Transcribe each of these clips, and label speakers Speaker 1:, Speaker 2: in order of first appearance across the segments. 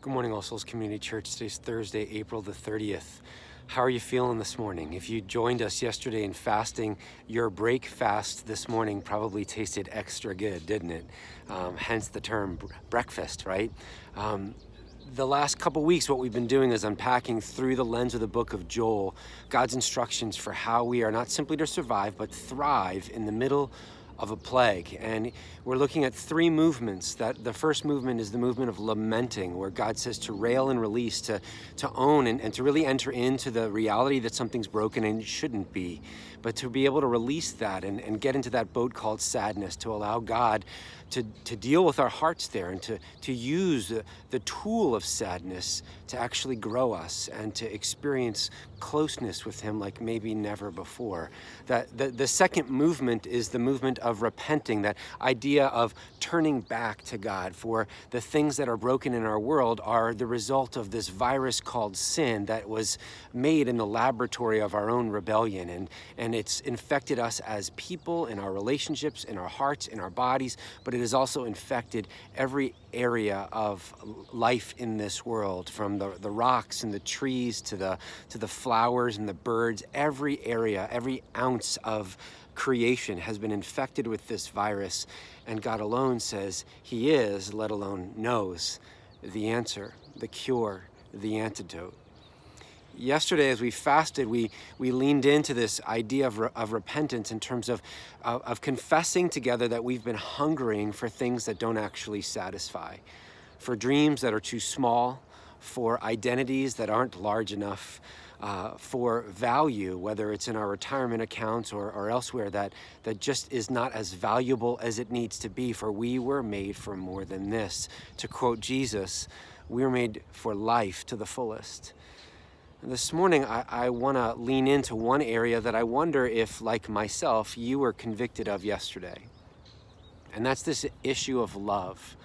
Speaker 1: Good morning, All Souls Community Church. Today's Thursday, April the 30th. How are you feeling this morning? If you joined us yesterday in fasting, your break fast this morning probably tasted extra good, didn't it? Hence the term breakfast, right? The last couple weeks, what we've been doing is unpacking through the lens of the book of Joel, God's instructions for how we are not simply to survive, but thrive in the middle of a plague. And we're looking at three movements. That the first movement is the movement of lamenting, where God says to rail and release, to own and to really enter into the reality that something's broken and it shouldn't be, but to be able to release that and get into that boat called sadness, to allow God to deal with our hearts there and to use the tool of sadness to actually grow us and to experience closeness with Him like maybe never before. That the second movement is the movement of repenting, that idea of turning back to God, for the things that are broken in our world are the result of this virus called sin that was made in the laboratory of our own rebellion, and it's infected us as people, in our relationships, in our hearts, in our bodies, but it has also infected every area of life in this world, from the rocks and the trees to the flowers and the birds. Every area, every ounce of creation has been infected with this virus, and God alone says He is, let alone knows, the answer, the cure, the antidote. Yesterday, as we fasted, we leaned into this idea of repentance in terms of confessing together that we've been hungering for things that don't actually satisfy, for dreams that are too small, for identities that aren't large enough, for value, whether it's in our retirement accounts or elsewhere, that just is not as valuable as it needs to be, for we were made for more than this. To quote Jesus, we were made for life to the fullest. This morning, I want to lean into one area that I wonder if, like myself, you were convicted of yesterday. And that's this issue of love.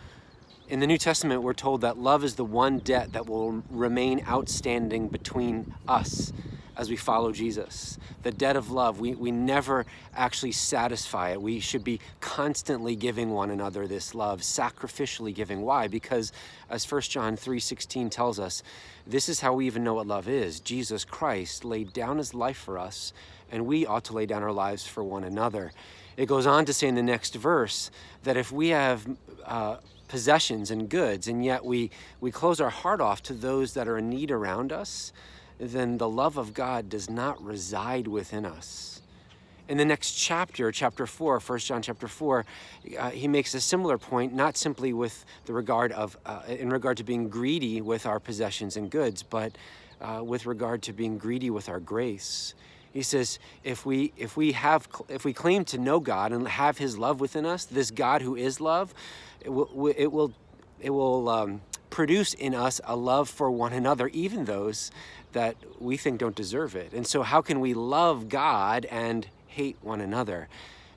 Speaker 1: In the New Testament, we're told that love is the one debt that will remain outstanding between us as we follow Jesus. The debt of love, we never actually satisfy it. We should be constantly giving one another this love, sacrificially giving. Why? Because as 1 John 3:16 tells us, this is how we even know what love is. Jesus Christ laid down His life for us, and we ought to lay down our lives for one another. It goes on to say in the next verse that if we have possessions and goods, and yet we close our heart off to those that are in need around us, then the love of God does not reside within us. In the next chapter, chapter 4, 1 John chapter 4, he makes a similar point, not simply with the regard of, in regard to being greedy with our possessions and goods, but with regard to being greedy with our grace. He says, if we claim to know God and have His love within us, this God who is love, it will produce in us a love for one another, even those that we think don't deserve it. And so how can we love God and hate one another?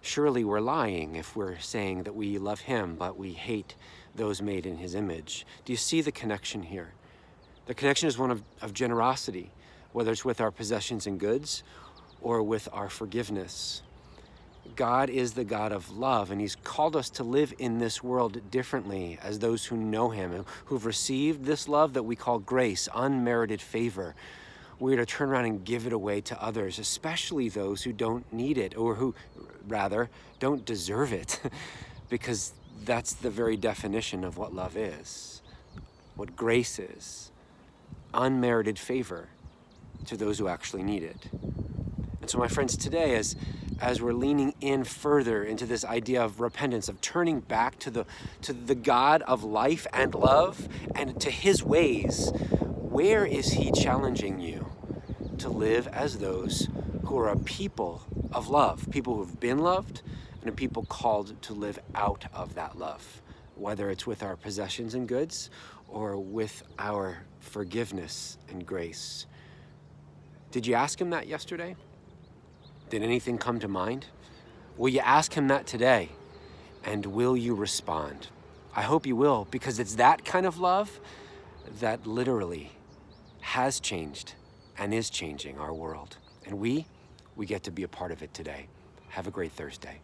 Speaker 1: Surely we're lying if we're saying that we love Him, but we hate those made in His image. Do you see the connection here? The connection is one of generosity, whether it's with our possessions and goods or with our forgiveness. God is the God of love, and He's called us to live in this world differently as those who know Him, who've received this love that we call grace, unmerited favor. We're to turn around and give it away to others, especially those who don't need it, or who, rather, don't deserve it, because that's the very definition of what love is, what grace is, unmerited favor to those who actually need it. And so, my friends, today, as we're leaning in further into this idea of repentance, of turning back to the God of life and love and to His ways, where is He challenging you to live as those who are a people of love, people who've been loved, and a people called to live out of that love, whether it's with our possessions and goods or with our forgiveness and grace? Did you ask Him that yesterday? Did anything come to mind? Will you ask Him that today? And will you respond? I hope you will, because it's that kind of love that literally has changed and is changing our world. And we get to be a part of it today. Have a great Thursday.